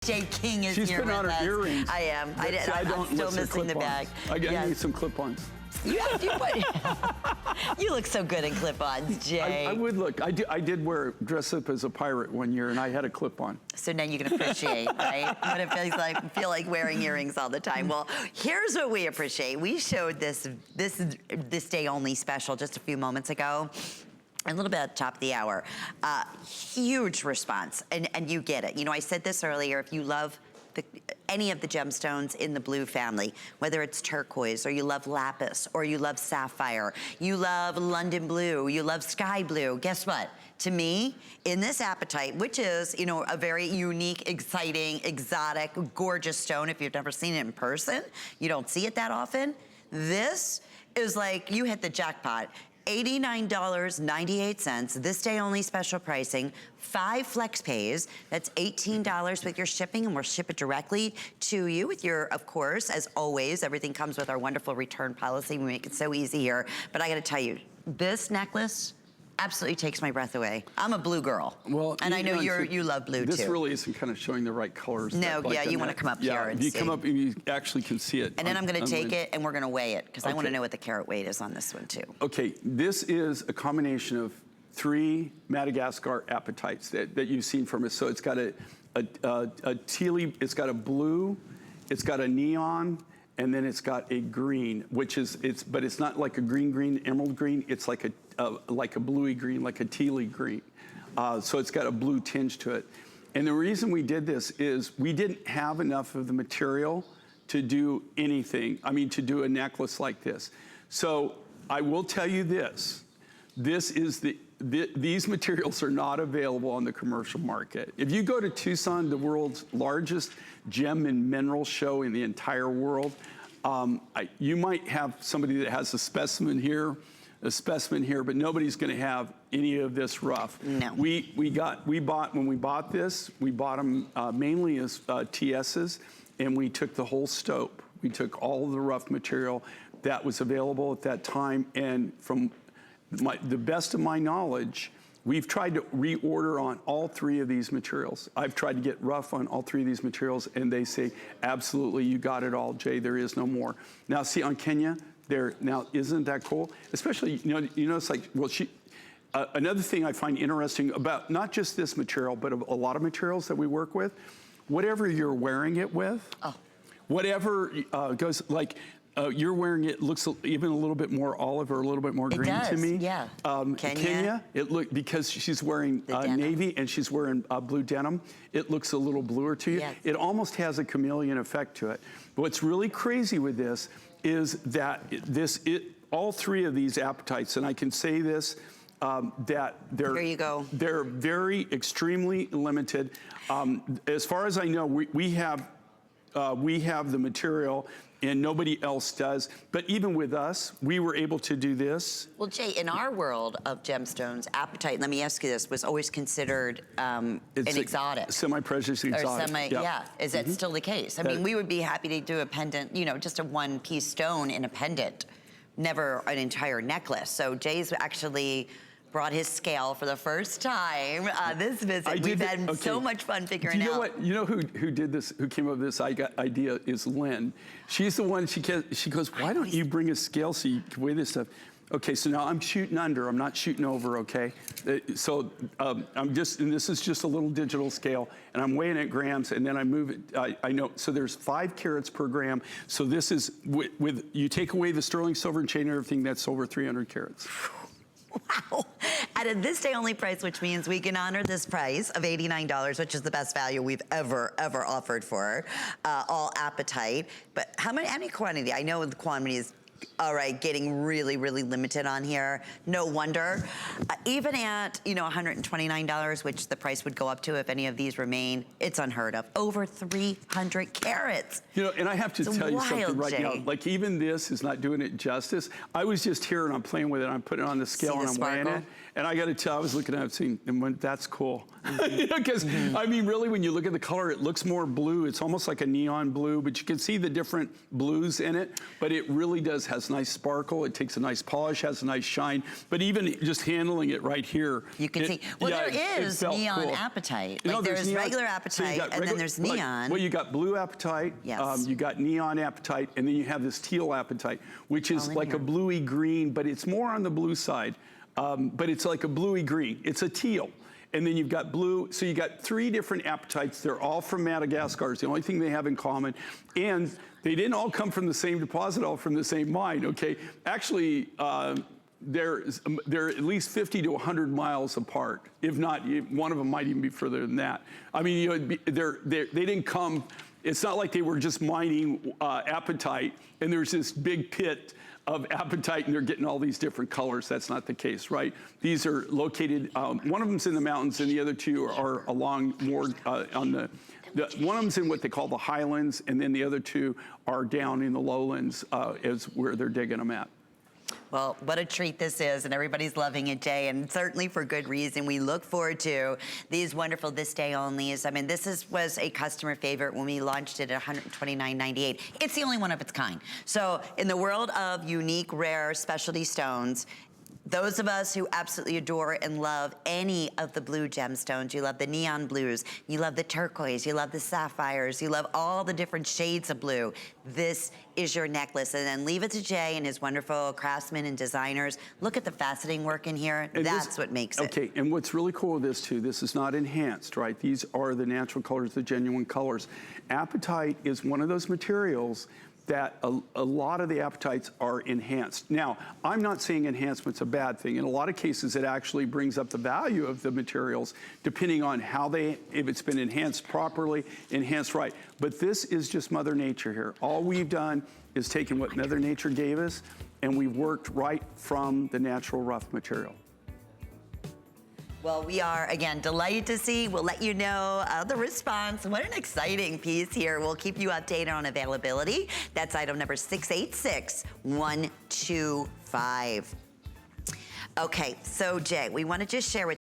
Jay King is She's here putting on with her us. earrings. I am. I'm still missing the bag. I need some clip-ons. You look so good in clip-ons, Jay. I would look. I did dress up as a pirate one year, and I had a clip-on. So now you can appreciate, right? What it feels like. Feel like wearing earrings all the time. Well, here's what we appreciate. We showed this day only special just a few moments ago. A little bit at the top of the hour. Huge response, and you get it. You know, I said this earlier, if you love any of the gemstones in the blue family, whether it's turquoise, or you love lapis, or you love sapphire, you love London blue, you love sky blue, guess what? To me, in this apatite, which is, you know, a very unique, exciting, exotic, gorgeous stone, if you've never seen it in person, you don't see it that often, this is like, you hit the jackpot. $89.98, this day only special pricing, 5 flex pays, that's $18 with your shipping, and we'll ship it directly to you with your, of course, as always, everything comes with our wonderful return policy. We make it so easy here. But I gotta tell you, this necklace absolutely takes my breath away. I'm a blue girl. Well, and I know you love blue too. This really isn't kind of showing the right colors. No, yeah, you want to come up here and see. You come up and you actually can see it. And then I'm going to take it and we're going to weigh it because I want to know what the carat weight is on this one too. Okay, this is a combination of 3 Madagascar apatites that you've seen from us. So it's got a tealy, it's got a blue, it's got a neon, and then it's got a green, which is, but it's not like a green, emerald green. It's like a bluey green, like a tealy green. So it's got a blue tinge to it. And the reason we did this is we didn't have enough of the material to do anything. I mean, to do a necklace like this. So I will tell you this. This is these materials are not available on the commercial market. If you go to Tucson, the world's largest gem and mineral show in the entire world, you might have somebody that has a specimen here, but nobody's going to have any of this rough. No. When we bought this, we bought them mainly as TS's, and we took the whole stope. We took all of the rough material that was available at that time, and from the best of my knowledge, we've tried to reorder on all 3 of these materials. I've tried to get rough on all 3 of these materials, and they say, absolutely, you got it all, Jay, there is no more. Now, see, on Kenya, now, isn't that cool? Especially, you know, it's like, well, another thing I find interesting about not just this material, but a lot of materials that we work with, whatever you're wearing it with, whatever goes, like, you're wearing it, looks even a little bit more olive or a little bit more green to me. Yeah. Kenya, because she's wearing navy and she's wearing blue denim, it looks a little bluer to you. Yes. It almost has a chameleon effect to it. But what's really crazy with this is that all 3 of these apatites, and I can say this, that they're very extremely limited. As far as I know, we have the material and nobody else does. But even with us, we were able to do this. Well, Jay, in our world of gemstones, apatite, let me ask you this, was always considered an exotic. Semi-precious exotic. Yeah. Is that still the case? I mean, we would be happy to do a pendant, you know, just a 1-piece stone in a pendant, never an entire necklace. So Jay's actually brought his scale for the first time this visit. We've had so much fun figuring out. You know who did this, who came up with this idea is Lynn. She's the one, she goes, why don't you bring a scale so you can weigh this stuff? Okay, so now I'm shooting under, I'm not shooting over, okay? So and this is just a little digital scale, and I'm weighing it grams, and then I move it, I know, so there's 5 carats per gram. So this is, you take away the sterling silver and chain and everything, that's over 300 carats. Wow. At a this day only price, which means we can honor this price of $89, which is the best value we've ever offered for all apatite. But how many quantity? I know the quantity is, all right, getting really, really limited on here. No wonder. Even at, you know, $129, which the price would go up to if any of these remain, it's unheard of. Over 300 carats. You know, and I have to tell you something right now. Like, even this is not doing it justice. I was just here and I'm playing with it. I'm putting it on the scale and I'm weighing it. And I got to tell, I was looking at it saying, and went, that's cool. Because, I mean, really, when you look at the color, it looks more blue. It's almost like a neon blue, but you can see the different blues in it. But it really has nice sparkle. It takes a nice polish, has a nice shine. But even just handling it right here. You can see. Well, yeah, there is neon cool. apatite. No, Like there's neon, regular apatite, and then there's neon. Well, you got blue apatite. Yes. You got neon apatite, and then you have this teal apatite, which is like a bluey green, but it's more on the blue side. But it's like a bluey green. It's a teal. And then you've got blue. So you got 3 different apatites. They're all from Madagascar. It's the only thing they have in common. And they didn't all come from the same deposit, all from the same mine, okay? Actually, they're at least 50 to 100 miles apart. If not, one of them might even be further than that. I mean, you know, they didn't come, it's not like they were just mining apatite and there's this big pit of apatite and they're getting all these different colors. That's not the case, right? These are located, one of them's in the mountains and the other 2 are along more on one of them's in what they call the highlands, and then the other 2 are down in the lowlands is where they're digging them at. Well, what a treat this is, and everybody's loving it, Jay, and certainly for good reason. We look forward to these wonderful this day onlys. I mean, this was a customer favorite when we launched it at $129.98. It's the only one of its kind. So in the world of unique, rare, specialty stones, those of us who absolutely adore and love any of the blue gemstones, you love the neon blues, you love the turquoise, you love the sapphires, you love all the different shades of blue, this is your necklace. And then leave it to Jay and his wonderful craftsmen and designers. Look at the faceting work in here. And that's what makes it. Okay, and what's really cool with this too, this is not enhanced, right? These are the natural colors, the genuine colors. Apatite is one of those materials that a lot of the apatites are enhanced. Now, I'm not saying enhancement's a bad thing. In a lot of cases, it actually brings up the value of the materials depending on how if it's been enhanced properly, enhanced right. But this is just Mother Nature here. All we've done is taken what Mother Nature gave us and we've worked right from the natural rough material. Well, we are, again, delighted to see. We'll let you know the response. What an exciting piece here. We'll keep you updated on availability. That's item number 686125. Okay, so Jay, we want to just share with